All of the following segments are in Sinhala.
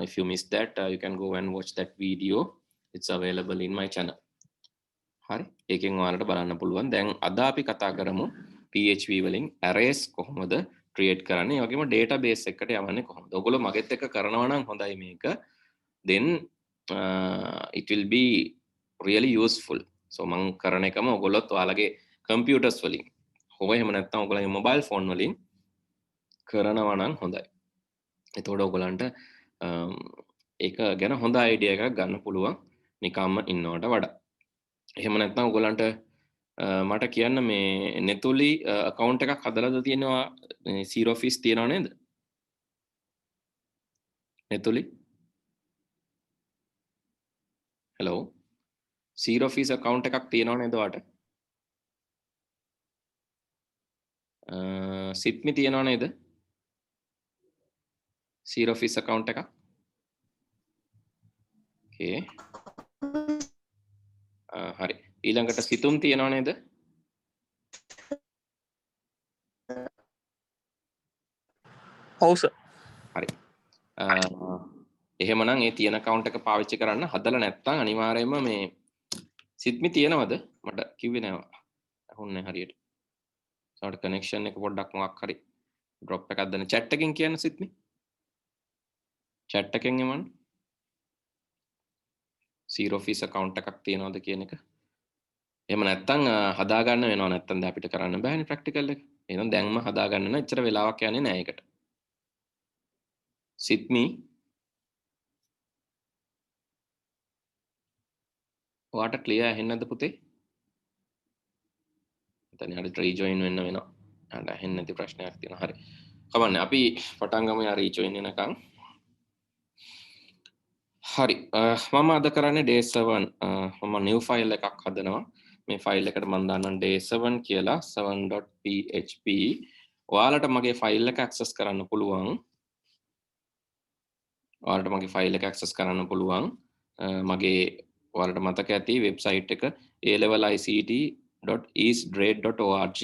if you missed that, you can go and watch that video. It's available in my channel. හරි. ඒකෙන් ඔයාලට බලන්න පුළුවන්. දැන් අද අපි කතා කරමු PHP වලින් arrays කොහොමද create කරන්නේ. ඒ වගේම database එකට යවන්නේ කොහොමද. ඔයගොල්ලෝ මගෙත් එක්ක කරනවා නම් හොඳයි මේක. Then it will be really useful. So මම කරන එකම ඔයගොල්ලොත් ඔයාලගේ computers වලින් හොව එහෙම නැත්නම් ඔයගොල්ලන්ගේ mobile phone වලින් කරනවා නම් හොඳයි. එතකොට ඔයගොල්ලන්ට ඒක ගැන හොඳ idea එකක් ගන්න පුළුවන් නිකම්ම ඉන්නවට වඩා. එහෙම නැත්නම් ඔයගොල්ලන්ට මට කියන්න මේ නෙතුලි account එකක් හදලාද තියෙනවා zero fees තියනව නේද? නෙතුලි? hello? zero fees account එකක් තියනව නේද ඔයාට? සිත්මි තියනව නේද? zero fees account එකක්? okay. හරි. ඊළඟට සිතුම් තියනව නේද? ඔව් සර්. හරි. එහෙමනම් ඒ තියෙන account එක පාවිච්චි කරන්න. හදලා නැත්නම් අනිවාර්යයෙන්ම මේ සිත්මි තියනවද? මට කිව්වේ නෑ. අහුන්නේ හරියට. සමහර connection එක පොඩ්ඩක් මොකක් හරි drop එකක් දෙන්න. chat එකෙන් කියන්න සිත්මි. chat එකෙන් එමන්. zero fees account එකක් තියනවද කියන එක. එහෙම නැත්නම් හදා ගන්න වෙනව නැත්නම් දැන් අපිට කරන්න බෑනේ practical එක. එහෙනම් දැන්ම හදා ගන්න නම් එච්චර වෙලාවක් යන්නේ නෑ ඒකට. සිත්මි ඔයාට ක්ලියර් ඇහෙන්නේ නැද්ද පුතේ? එතන හරි rejoin වෙන්න වෙනවා. අර ඇහෙන්නේ නැති ප්‍රශ්නයක් තියෙනවා. හරි. කවන්නේ අපි පටන් ගමු යා rejoin වෙනකන්. හරි. මම අද කරන්නේ day 7 මම new file එකක් හදනවා. මේ file එකට මම දාන්නම් day 7 කියලා 7.php. ඔයාලට මගේ file එක access කරන්න පුළුවන්. ඔයාලට මගේ file එක access කරන්න පුළුවන්. මගේ ඔයාලට මතක ඇති website එක alevelICT.eastgrade.org.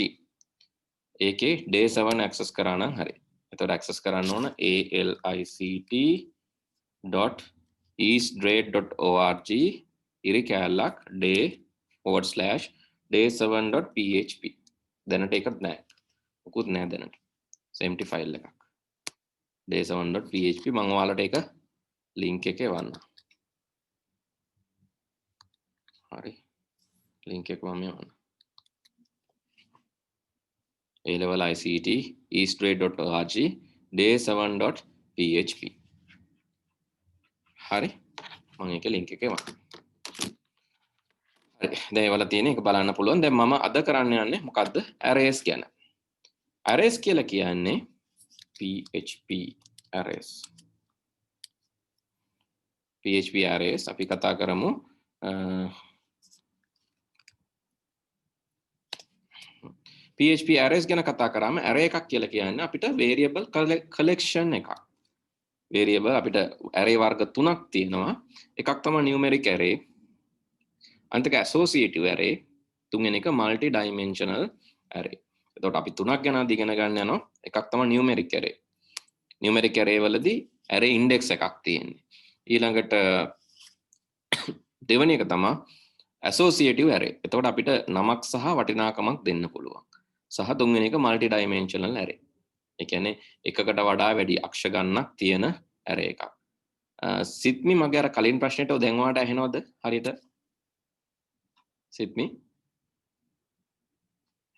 ඒකේ day 7 access කරා නම් හරි. එතකොට access කරන්න ඕන alict.eastgrade.org ඉරි කැලක් day/day7.php. දැනට ඒකත් නැහැ. මොකුත් නැහැ දැනට. empty file එකක්. day7.php මම ඔයාලට ඒක link එක එවන්නම්. හරි. link එක මම එවන්නම්. A-level-ICT eastgrade.org day7.php. හරි. මම ඒකේ link එක එවන්නම්. හරි. දැන් ඒවල තියෙන එක බලන්න පුළුවන්. දැන් මම අද කරන්න යන්නේ මොකද්ද? arrays ගැන. arrays කියලා කියන්නේ PHP arrays. PHP arrays අපි කතා කරමු. PHP arrays ගැන කතා කරාම array එකක් කියලා කියන්නේ අපිට variable collection එකක්. variable අපිට array වර්ග තුනක් තියෙනවා. එකක් තමයි numeric array. අනිත් එක associative array. තුන්වෙනි එක multi dimensional array. එතකොට අපි තුනක් ගැන ඉගෙන ගන්න යනවා. එකක් තමයි numeric array. numeric array වලදී array index එකක් තියෙන්නේ. ඊළඟට දෙවෙනි එක තමයි associative array. එතකොට අපිට නමක් සහ වටිනාකමක් දෙන්න පුළුවන්. සහ තුන්වෙනි එක multi dimensional array. ඒ කියන්නේ එකකට වඩා වැඩි අක්ෂ ගණනක් තියෙන array එකක්. සිත්මි මගේ අර කලින් ප්‍රශ්නෙට දැන් ඔයාලට ඇහෙනවද හරියට? සිත්මි?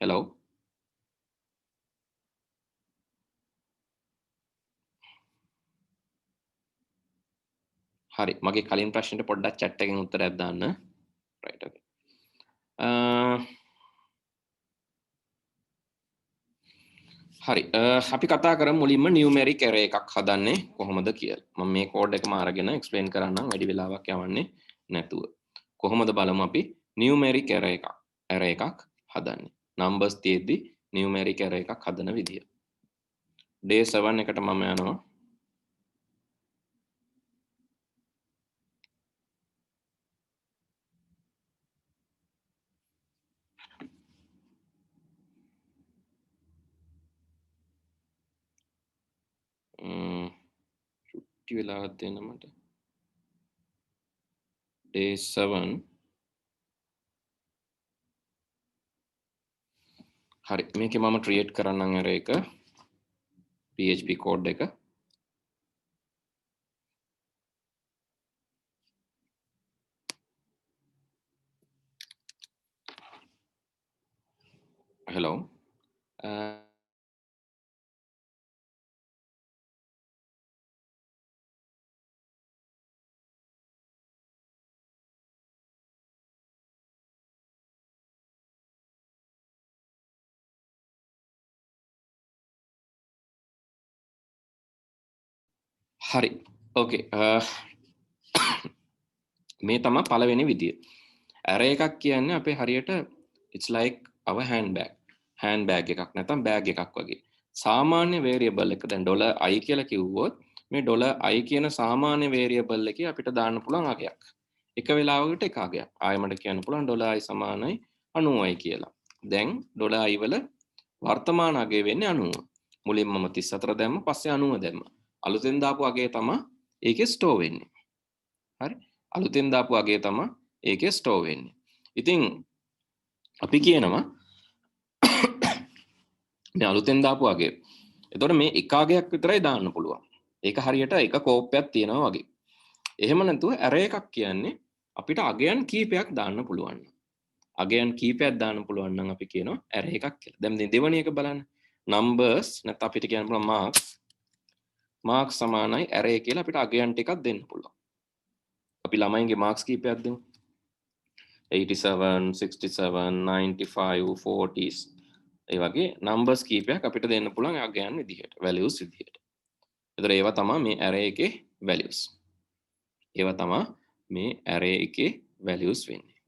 hello? හරි. මගේ කලින් ප්‍රශ්නෙට පොඩ්ඩක් chat එකෙන් උත්තරයක් දාන්න. right okay. හරි. අපි කතා කරමු මුලින්ම numeric array එකක් හදන්නේ කොහොමද කියලා. මම මේ කෝඩ් එකම අරගෙන explain කරන්නම් වැඩි වෙලාවක් යවන්නේ නැතුව. කොහොමද බලමු අපි numeric array එකක් හදන්නේ. numbers තියෙද්දි numeric array එකක් හදන විදිය. day 7 එකට මම යනවා. ටි වෙලාවක් දෙන්න මට. day 7. හරි මේකේ මම ක්‍රියේට් කරන්නම් array එක PHP code එක. hello හරි ඕකේ මේ තමයි පළවෙනි විදිය. array එකක් කියන්නේ අපේ හරියට it's like our handbag එකක් නැත්නම් bag එකක් වගේ. සාමාන්‍ය variable එක දැන් $i කියලා කිව්වොත් මේ $i කියන සාමාන්‍ය variable එකේ අපිට දාන්න පුළුවන් අගයක්. එක වෙලාවකට එක අගයක්. ආයෙමඩ කියන්න පුළුවන් $i සමානයි 90යි කියලා. දැන් $i වල වර්තමාන අගය වෙන්නේ 90. මුලින්ම මම 34 දැම්ම පස්සේ 90 දැම්ම. අලුතෙන් දාපු අගය තමයි ඒකේ ස්ටෝර් වෙන්නේ. හරි? අලුතෙන් දාපු අගය තමයි ඒකේ ස්ටෝර් වෙන්නේ. ඉතින් අපි කියනවා මේ අලුතෙන් දාපු අගය. එතකොට මේ එක අගයක් විතරයි දාන්න පුළුවන්. ඒක හරියට එක කෝපයක් තියෙනවා වගේ. එහෙම නැතුව array එකක් කියන්නේ අපිට අගයන් කීපයක් දාන්න පුළුවන්. අගයන් කීපයක් දාන්න පුළුවන් නම් අපි කියනවා array එකක් කියලා. දැන් දෙවෙනි එක බලන්න. numbers නැත්නම් අපිට කියන්න පුළුවන් marks සමානයි array කියලා අපිට අගයන් ටිකක් දෙන්න පුළුවන්. අපි ළමයින්ගේ marks කීපයක් දෙමු. 87 67 95 40s ඒ වගේ numbers කීපයක් අපිට දෙන්න පුළුවන් අගයන් විදිහට values විදිහට. ඒතර ඒවා තමයි මේ array එකේ values. ඒවා තමයි මේ array එකේ values වෙන්නේ.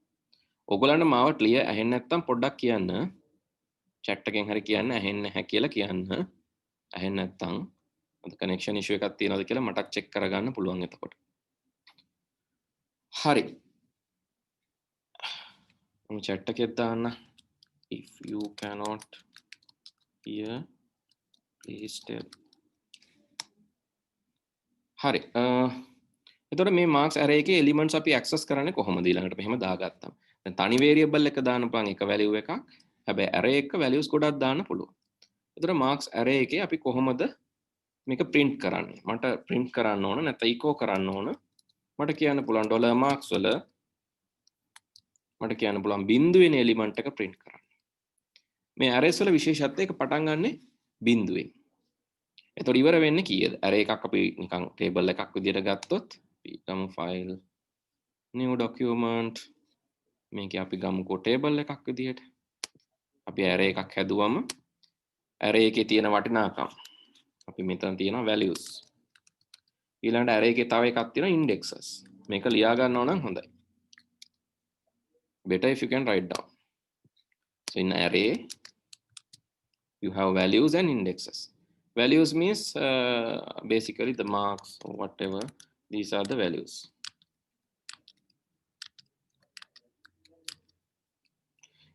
ඔයගොල්ලන්ට මාව clear ඇහෙන්නේ නැත්නම් පොඩ්ඩක් කියන්න. chat එකෙන් හරි කියන්න ඇහෙන්නේ නැහැ කියලා කියන්න. ඇහෙන්නේ නැත්නම් අද connection issue එකක් තියෙනවද කියලා මටත් check කරගන්න පුළුවන් එතකොට. හරි. මම chat එකෙත් දාන්න. If you cannot hear please tell. හරි. එතකොට මේ marks array එකේ elements අපි access කරන්නේ කොහොමද ඊළඟට මෙහෙම දාගත්තාම. දැන් තනි variable එක දාන්න පුළුවන් එක value එකක්. හැබැයි array එක values ගොඩක් දාන්න පුළුවන්. එතකොට marks array එකේ අපි කොහොමද මේක print කරන්නේ? මට print කරන්න ඕන නැත්නම් echo කරන්න ඕන. මට කියන්න පුළුවන් $marks වල මට කියන්න පුළුවන් බිංදුවෙන් element එක print කරන්න. මේ arrays වල විශේෂත්වය එක පටන් ගන්නෙ බිංදුවෙන්. එතකොට ඉවර වෙන්නේ කීයද? array එකක් අපි නිකන් table එකක් විදියට ගත්තොත් ගමු file new document මේක අපි ගමුකෝ table එකක් විදියට. අපි array එකක් හැදුවම array එකේ තියෙන වටිනාකම් අපි මෙතන තියෙනවා values. ඊළඟට array එකේ තව එකක් තියෙනවා indexes. මේක ලියා ගන්නව නම් හොඳයි. Better if you can write down. So in array you have values and indexes. Values means basically the marks or whatever. These are the values.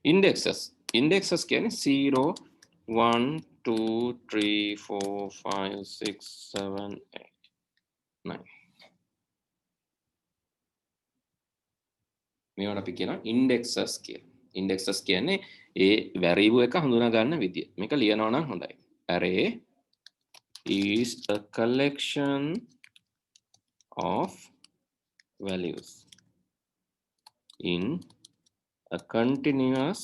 Indexes කියන්නේ 0 1 2 3 4 5 6 7 8 9. මේවට අපි කියනවා indexes කියලා. Indexes කියන්නේ ඒ variable එක හඳුනා ගන්න විදිය. මේක ලියනවා නම් හොඳයි. Array is a collection of values in a continuous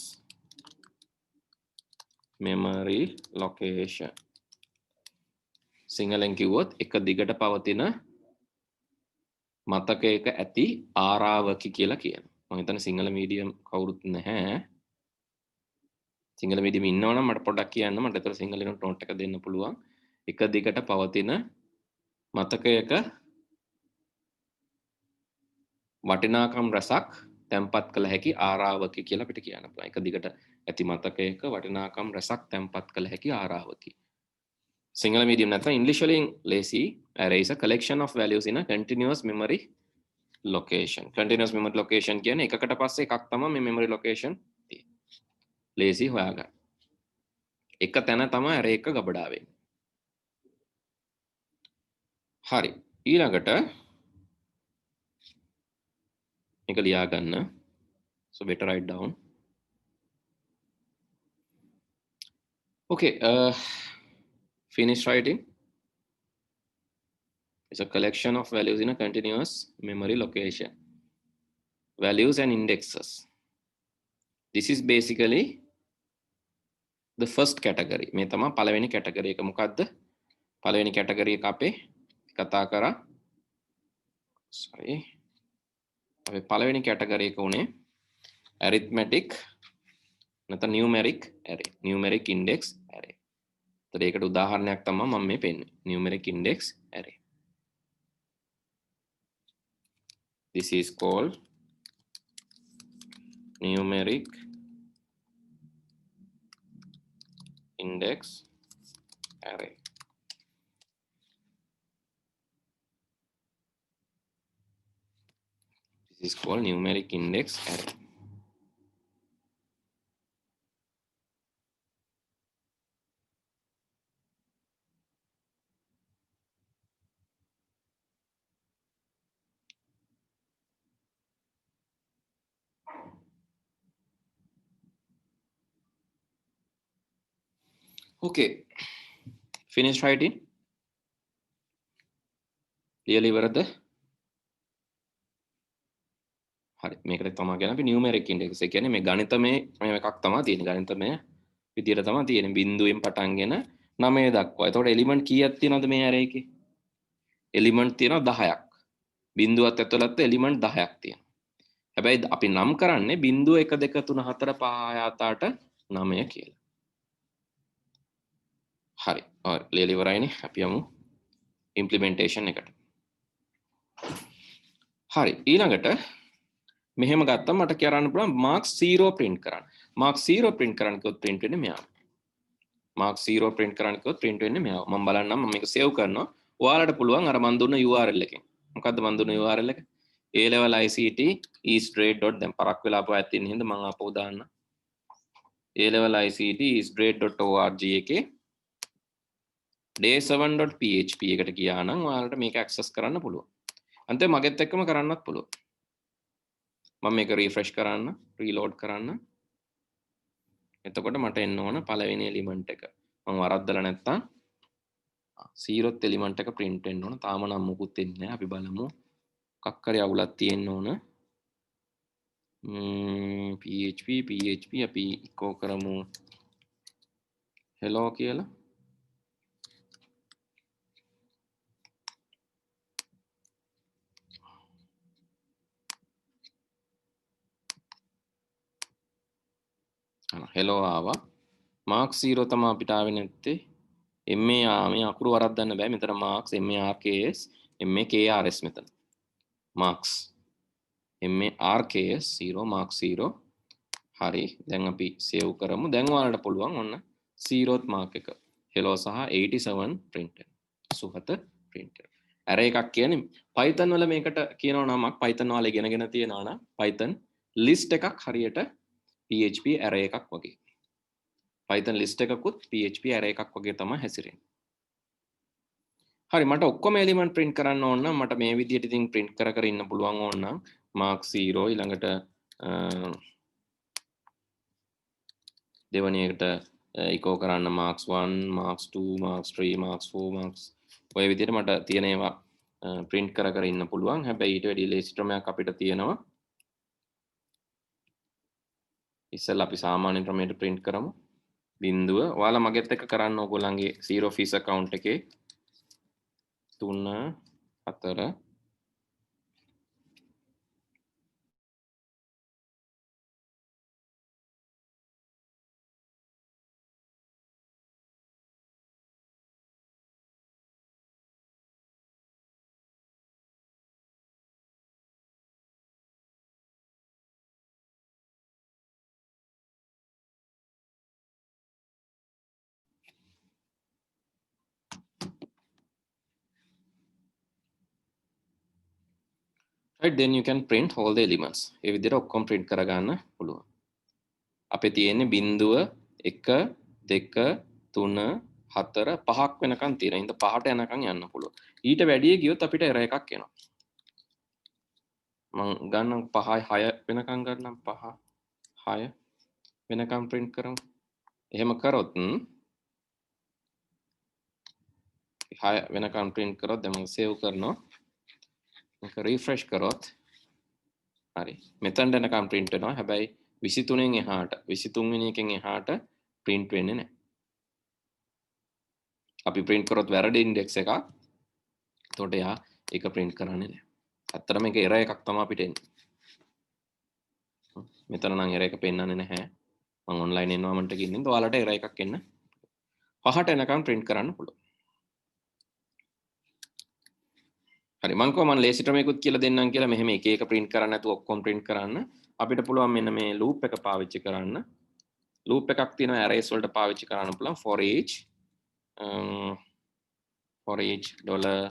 memory location. සිංහලෙන් කිව්වොත් එක දිගට පවතින මතකයක ඇති ආරාවකි කියලා කියනවා. මම හිතන්නේ සිංහල මීඩියම් කවුරුත් නැහැ. සිංහල මීඩියම් ඉන්නවනම් මට පොඩ්ඩක් කියන්න. මට ඒතර සිංහලෙන් නෝට් එක දෙන්න පුළුවන්. එක දිගට පවතින මතකයක වටිනාකම් රසක් තැන්පත් කළ හැකි ආරාවකි කියලා අපිට කියන්න පුළුවන්. එක දිගට ඇති මතකයක වටිනාකම් රසක් තැන්පත් කළ හැකි ආරාවකි. Single medium නැත්නම් English වලින් lazy array is a collection of values in a continuous memory location. Continuous memory location කියන්නේ එකකට පස්සේ එකක් තමයි මේ memory location තියෙන්නේ. lazy හොයාගන්න. එක තැන තමයි array එක ගබඩා වෙන්නේ. හරි. ඊළඟට මේක ලියා ගන්න. So better write down. Okay, finish writing is a collection of values in a continuous memory location. Values and indexes. This is basically the first category. මේ තමයි පළවෙනි category එක. මොකද්ද? පළවෙනි category එක අපේ කතා කරා. Sorry. අපේ පළවෙනි category එක උනේ arithmetic නැත්නම් numeric array. Numeric index array. ඒතර ඒකට උදාහරණයක් තමයි මම මේ පෙන්නේ. Numeric index array. This is called numeric index array. This is called numeric index array. Okay, finish writing. ලියලා ඉවරද? හරි, මේකට තමයි කියන්නේ අපි numeric index. ඒ කියන්නේ මේ ගණිතමය එකක් තමයි තියෙන්නේ. ගණිතමය විදියට තමයි තියෙන්නේ. බිංදුවෙන් පටන්ගෙන 9 දක්වා. එතකොට එලිමන්ට් කීයක් තියෙනවද මේ array එකේ? එලිමන්ට් තියෙනවා 10ක්. බිංදුවත් ඇතුළත එලිමන්ට් 10ක් තියෙනවා. හැබැයි අපි නම් කරන්නේ බිංදුව 1 2 3 4 5 6 7 8 9 කියලා. හරි. ඔය ලියලා ඉවරයිනේ. අපි යමු implementation එකට. හරි. ඊළඟට මෙහෙම ගත්තම මට කරන්න පුළුවන් marks 0 print කරන්න. marks 0 print කරන්න කිව්වොත් print වෙන්නේ මෙයාම. marks 0 print කරන්න කිව්වොත් print වෙන්නේ මෙයාම. මම බලන්නම් මම මේක save කරනවා. ඔයාලට පුළුවන් අර මන් දුන්න URL එකෙන්. මොකද්ද මන් දුන්න URL එක? A-level-ICT eastgrade. දැන් පරක් වෙලා අපෝ ඇත් ඉන්න හින්දා මම අපෝ දාන්න. A-level-ICT eastgrade.org එකේ day7.php එකට ගියා නම් ඔයාලට මේක access කරන්න පුළුවන්. අන්තිම මගෙත් එක්කම කරන්නත් පුළුවන්. මම මේක refresh කරන්න, reload කරන්න. එතකොට මට එන්න ඕන පළවෙනි එලිමන්ට් එක. මම වරද්දලා නැත්තම් 0th එලිමන්ට් එක print වෙන්න ඕන. තාම නම් මුකුත් එන්නේ නැහැ. අපි බලමු. මොකක් හරි අවුලක් තියෙන්න ඕන. PHP අපි echo කරමු hello කියලා. hello ආවා. marks 0 තමයි අපිට ආවේ නැත්තේ. මේ අකුරු වරද්දන්න බෑ. මෙතන marks MARKS MAKRS මෙතන. marks MARKS 0 marks 0. හරි. දැන් අපි save කරමු. දැන් ඔයාලට පුළුවන් ඔන්න 0th mark එක hello සහ 87 print වෙනවා. සුහත print වෙනවා. array එකක් කියන්නේ Python වල මේකට කියනවා නමක් Python වල ඉගෙනගෙන තියෙනවා නම් Python list එකක් හරියට PHP array එකක් වගේ. Python list එකකුත් PHP array එකක් වගේ තමයි හැසිරෙන්නේ. හරි මට ඔක්කොම එලිමන්ට් print කරන්න ඕන නම් මට මේ විදිහට ඉතින් print කර කර ඉන්න පුළුවන් ඕන නම් mark 0 ඊළඟට දෙවෙනි එකට echo කරන්න marks 1 marks 2 marks 3 marks 4 marks ඔය විදිහට මට තියෙන ඒවා print කර කර ඉන්න පුළුවන්. හැබැයි ඊට වැඩි ලේසි ක්‍රමයක් අපිට තියෙනවා. ඉස්සෙල්ලා අපි සාමාන්‍ය ක්‍රමයට print කරමු. බිංදුව ඔයාලා මගෙත් එක්ක කරන්න ඕගොල්ලන්ගේ zero fees account එකේ 3 4 right, then you can print all the elements. ඒ විදිහට ඔක්කොම print කරගන්න පුළුවන්. අපේ තියෙන්නේ බිංදුව 1 2 3 4 5ක් වෙනකන් තියෙනවා. ඉතින් 5ට යනකන් යන්න පුළුවන්. ඊට වැඩිය ගියොත් අපිට error එකක් එනවා. මම ගන්නම් 5 6 වෙනකන් ගන්නම් 5 6 වෙනකන් print කරමු. එහෙම කරොත් 6 වෙනකන් print කරොත් දැන් මම save කරනවා. මේක refresh කරොත් හරි. මෙතනට එනකන් print වෙනවා. හැබැයි 23න් එහාට 23 වෙනි එකෙන් එහාට print වෙන්නේ නැහැ. අපි print කරොත් වැරදි index එකක්. එතකොට එයා ඒක print කරන්නේ නැහැ. ඇත්තටම මේක error එකක් තමයි අපිට එන්නේ. මෙතන නම් error එක පෙන්නන්නේ නැහැ. මම online environment එකේ ඉන්නේ. ඔයාලට error එකක් එන්න 5ට එනකන් print කරන්න පුළුවන්. හරි මම කොහොමද ලේසි ක්‍රමයකුත් කියලා දෙන්නම් කියලා මෙහෙම එක එක print කරන්න නැතුව ඔක්කොම print කරන්න. අපිට පුළුවන් මෙන්න මේ loop එක පාවිච්චි කරන්න. loop එකක් තියෙනවා arrays වලට පාවිච්චි කරන්න පුළුවන් for each dollar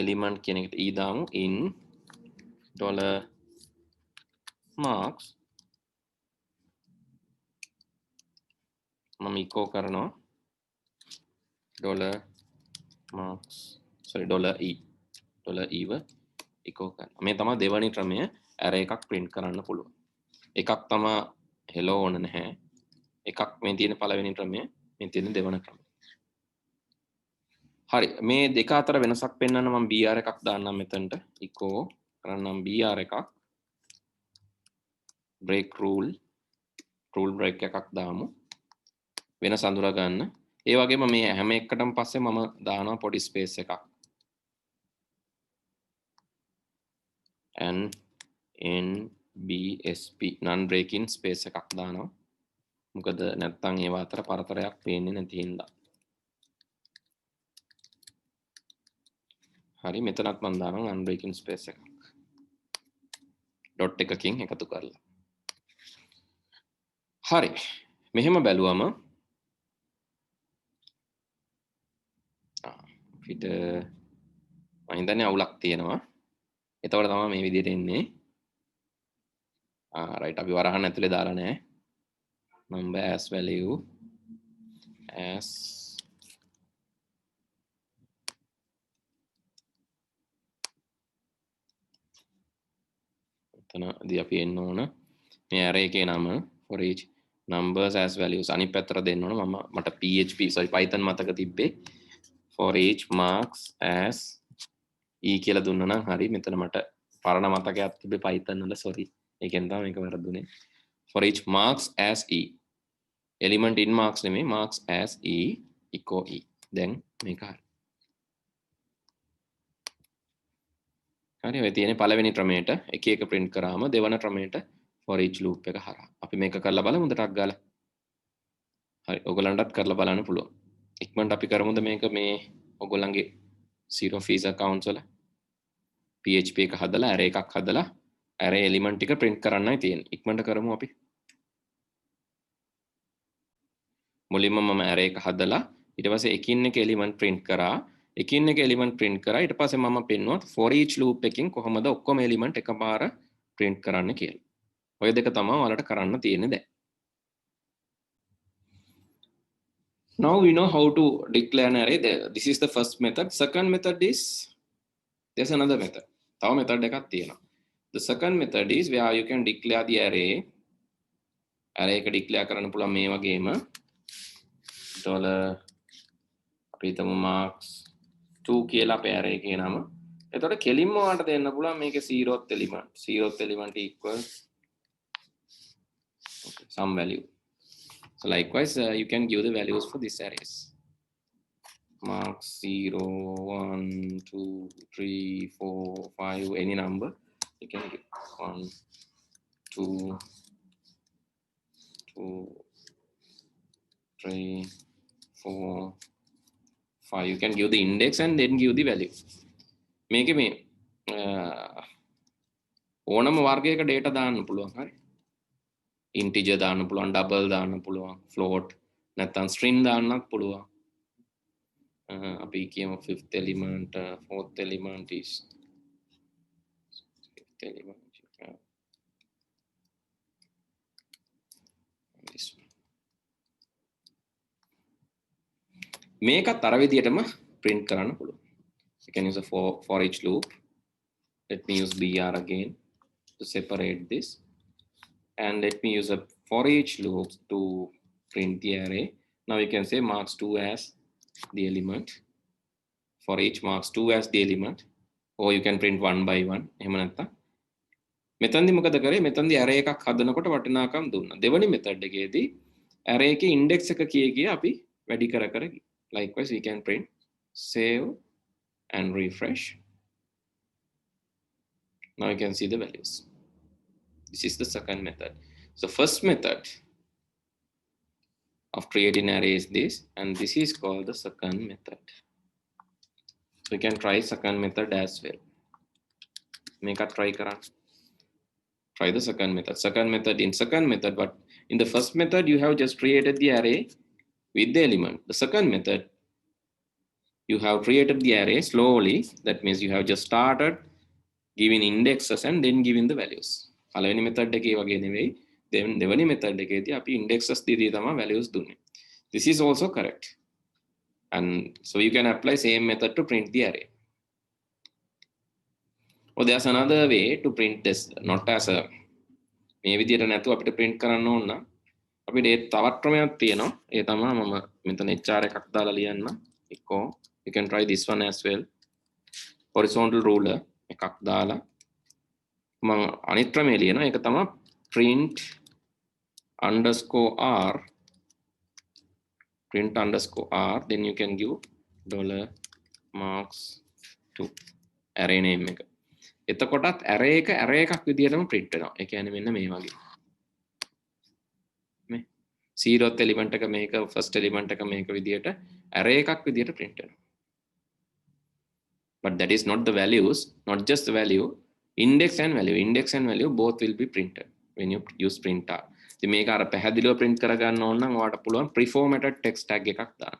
element කියන එකට e දාමු in dollar marks මම echo කරනවා dollar marks sorry dollar e ව echo කරනවා. මේ තමයි දෙවැනි ක්‍රමය array එකක් print කරන්න පුළුවන්. එකක් තමයි hello ඕන නැහැ. එකක් මේ තියෙන පළවෙනි ක්‍රමය, මේ තියෙන දෙවන ක්‍රමය. හරි මේ දෙක අතර වෙනසක් පෙන්වන්න මම br එකක් දාන්නම් මෙතනට echo කරන්නම් br එකක් break rule break එකක් දාමු වෙනස අඳුරා ගන්න. ඒ වගේම මේ හැම එකකටම පස්සේ මම දානවා පොඩි ස්පේස් එකක් NBSP non breaking space එකක් දානවා. මොකද නැත්තම් ඒවා අතර පරතරයක් පේන්නේ නැති හින්දා. හරි මෙතනත් මම දානවා non breaking space එකක්. dot එකකින් එකතු කරලා. හරි මෙහෙම බැලුවම අපිට මම හිතන්නේ අවුලක් තියෙනවා. එතකොට තමයි මේ විදිහට එන්නේ. right අපි වරහන් ඇතුලේ දාලා නැහැ. number as value as එතනදී අපි එන්න ඕන මේ array එකේ නම for each numbers as values අනිත් පැත්තට දෙන්න ඕන. මට PHP sorry Python මතක තිබ්බේ for each marks as e කියලා දුන්නා නම් හරි. මෙතන මට පරණ මතකයක් තිබ්බේ Python වල sorry. ඒකෙන් තමයි මේක වැරදුනේ. for each marks as e element in marks නෙමෙයි marks as e echo e. දැන් මේක හරි. හරි ඔය තියෙන්නේ පළවෙනි ක්‍රමයට එක එක print කරාම දෙවන ක්‍රමයට for each loop එක හරහා. අපි මේක කරලා බලමු ටක් ගාලා. හරි ඔයගලන්ටත් කරලා බලන්න පුළුවන්. ඉක්මනට අපි කරමුද මේක මේ ඔයගොල්ලන්ගේ zero fees accounts වල PHP එක හදලා array එකක් හදලා array element ටික print කරන්නයි තියෙන්නේ. ඉක්මනට කරමු අපි. මුලින්ම මම array එක හදලා ඊට පස්සේ එකින් එක element print කරා. එකින් එක element print කරා. ඊට පස්සේ මම පෙන්නුවා for each loop එකකින් කොහොමද ඔක්කොම element එකපාර print කරන්න කියලා. ඔය දෙක තමයි ඔයාලට කරන්න තියෙන්නේ දැන්. Now we know how to declare an array. This is the first method. Second method is there's another method. තව method එකක් තියෙනවා. The second method is where you can declare the array. array එක declare කරන්න පුළුවන් මේ වගේම අපි හිතමු marks 2 කියලා අපේ array එකේ නම. එතකොට කෙලින්ම ඔයාලට දෙන්න පුළුවන් මේකේ 0th element equals some value. So likewise you can give the values for this arrays. Marks 0 1 2 3 4 5 any number you can give 1 2 2 3 4 5 you can give the index and then give the value. මේකේ මේ ඕනම වර්ගයක data දාන්න පුළුවන්. හරි integer දාන්න පුළුවන් double දාන්න පුළුවන් float නැත්නම් string දාන්නත් පුළුවන්. අපි කියමු fifth element fourth element is fifth element this one. මේකත් අර විදියටම print කරන්න පුළුවන්. You can use a for each loop. Let me use br again to separate this, and let me use a for each loop to print the array. Now you can say marks 2 as the element, for each marks 2 as the element, or you can print 1 by 1. එහෙම නැත්නම් මෙතනදී මොකද කරේ? මෙතනදී array එකක් හදනකොට වටිනාකම් දුන්නා. දෙවෙනි method එකේදී array එකේ index එක කිය අපි වැඩි කර කර ගියා. Likewise we can print save and refresh. Now you can see the values. This is the second method. So first method of creating array is this, and this is called the second method. So you can try second method as well. Make a try karan. Try the second method. Second method, in second method, but in the first method you have just created the array with the element. The second method, you have created the array slowly. That means you have just started giving indexes and then giving the values. පළවෙනි method එකේ වගේ නෙවෙයි. දෙවෙනි method එකේදී අපි indexes දීදී තමයි values දුන්නේ. This is also correct. And so you can apply same method to print the array. Or there's another way to print this, not as a මේ විදියට නැතුව අපිට print කරන්න ඕන නම් අපිට ඒ තවත් ක්‍රමයක් තියෙනවා. ඒ තමයි මම මෙතන HR එකක් දාලා ලියන්න. එක්කෝ you can try this one as well. Horizontal ruler එකක් දාලා මම අනිත් ක්‍රමය ලියනවා. ඒක තමයි print underscore r, print underscore r, then you can give $marks2 array name එක. එතකොටත් array එකක් විදියටම print වෙනවා. ඒ කියන්නේ මෙන්න මේ වගේ. මේ 0th element එක මේක, first element එක මේක විදියට array එකක් විදියට print වෙනවා. But that is not the values, not just the value, index and value both will be printed when you use print r. ඉතින් මේක අර පැහැදිලිව print කරගන්න ඕන නම් ඔයාලට පුළුවන් preformatted text tag එකක් දාන්න.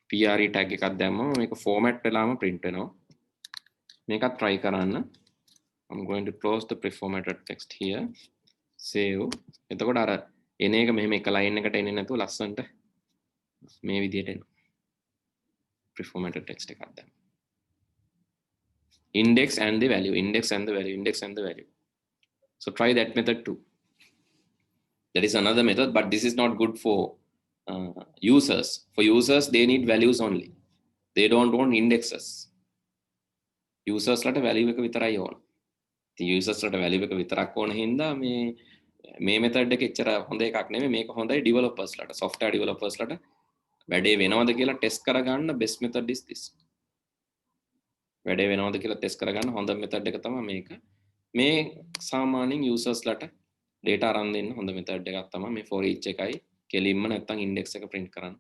PRE tag එකක් දැම්මම මේක format වෙලාම print වෙනවා. මේකත් try කරන්න. I'm going to close the preformatted text here. Save. එතකොට අර එන එක මෙහෙම එක line එකට එන්නේ නැතුව ලස්සනට මේ විදියට එනවා. Preformatted text එකක් දැම්ම. Index and the value. So try that method too. That is another method, but this is not good for users. For users, they need values only. They don't want indexes. Users ලට value එක විතරයි ඕන. ඉතින් users ලට value එක විතරක් ඕන හින්දා මේ method එක එච්චර හොඳ එකක් නෙමෙයි. මේක හොඳයි developers ලට, software developers ලට වැඩේ වෙනවද කියලා test කරගන්න best method is this. වැඩේ වෙනවද කියලා test කරගන්න හොඳ method එක තමයි මේක. මේ සාමාන්‍යයෙන් users ලට data අරන් දෙන්න හොඳ method එකක් තමයි මේ for each එකයි කෙලින්ම නැත්තම් index එක print කරන්න.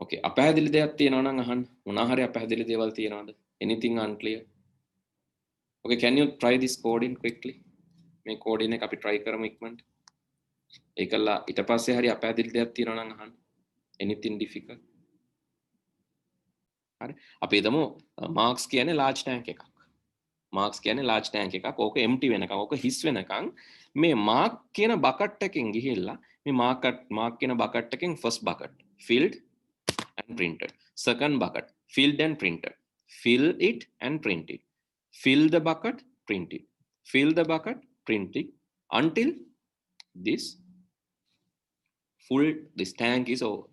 Okay, අපහැදිලි දෙයක් තියෙනවා නම් අහන්න. මොනවා හරි අපහැදිලි දේවල් තියෙනවද? Anything unclear? Okay, can you try this coding quickly? මේ coding එක අපි try කරමු ඉක්මනට. ඒකලා ඊට පස්සේ හරි අපහැදිලි දෙයක් තියෙනවා නම් අහන්න. Anything difficult? හරි. අපි හිතමු marks කියන්නේ large tank එකක්. marks කියන්නේ large tank එකක්. ඕක empty වෙනකම්, ඕක හිස් වෙනකම් මේ mark කියන bucket එකෙන් ගිහිල්ලා මේ mark කියන bucket එකෙන් first bucket filled and printed. Second bucket filled and printed. Fill it and print it. Fill the bucket, print it. Fill the bucket, print it until this tank is over.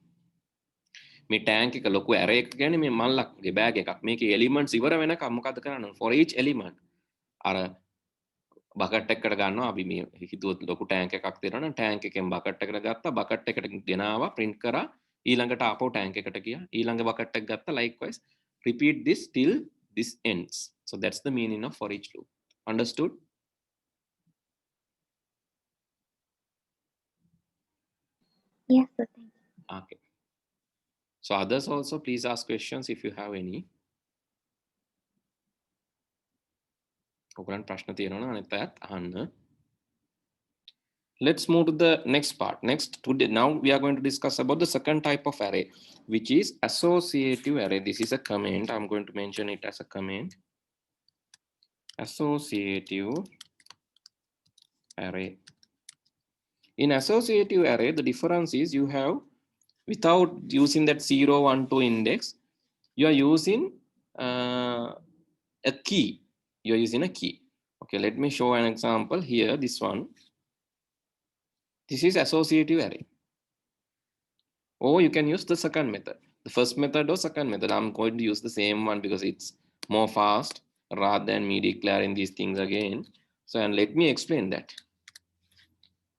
මේ tank එක ලොකු array එක කියන්නේ මේ මල්ලක්ගේ bag එකක්. මේකේ elements ඉවර වෙනකම් මොකද කරන්නේ? For each element අර bucket එකකට ගන්නවා. අපි මේ හිතුවොත් ලොකු tank එකක් දෙනවා නම් tank එකෙන් bucket එකට ගත්තා. bucket එකට ගෙනාවා, print කරා. ඊළඟට ආපහු tank එකට ගියා. ඊළඟ bucket එක ගත්තා. Likewise repeat this till this ends. So that's the meaning of for each loop. Understood? Yes, sir. Thank you. Okay. So others also please ask questions if you have any. ඔයගොල්ලන් ප්‍රශ්න තියෙනවා නම් අනිත් අයත් අහන්න. Let's move to the next part. Now we are going to discuss about the second type of array, which is associative array. This is a comment. I'm going to mention it as a comment. Associative array. In associative array, the difference is you have, without using that 0, 1, 2 index, you are using a key. You are using a key. Okay, let me show an example here. This one. This is associative array. Or you can use the second method. The first method or second method. I'm going to use the same one because it's more fast rather than me declaring these things again. So, and let me explain that.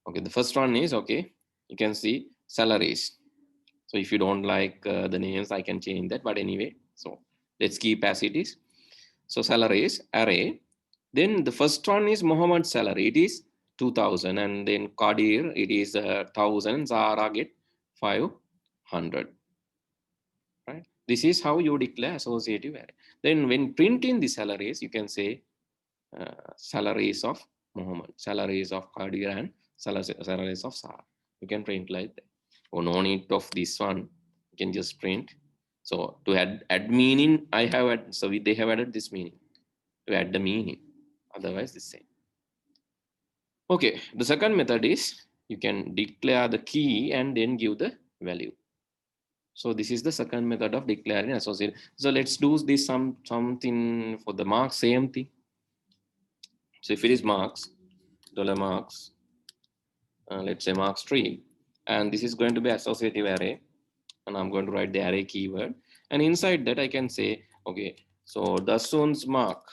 Okay, the first one is, okay, you can see salaries. So if you don't like the names, I can change that. But anyway, so let's keep as it is. So salaries array. Then the first one is Muhammad's salary. It is 2000, and then Qadir, it is 1000. Zara get 500. Right. This is how you declare associative array. Then when printing the salaries, you can say salaries of Muhammad, salaries of Qadir, and salaries of Zara. You can print like that. Oh, no need of this one. You can just print. So to add meaning, I have added, so they have added this meaning to add the meaning. Otherwise, the same. Okay, the second method is you can declare the key and then give the value. So this is the second method of declaring associate. So let's do this something for the marks, same thing. So if it is marks, $marks, let's say marks tree, and this is going to be associative array, and I'm going to write the array keyword, and inside that I can say, okay, so Dasun's mark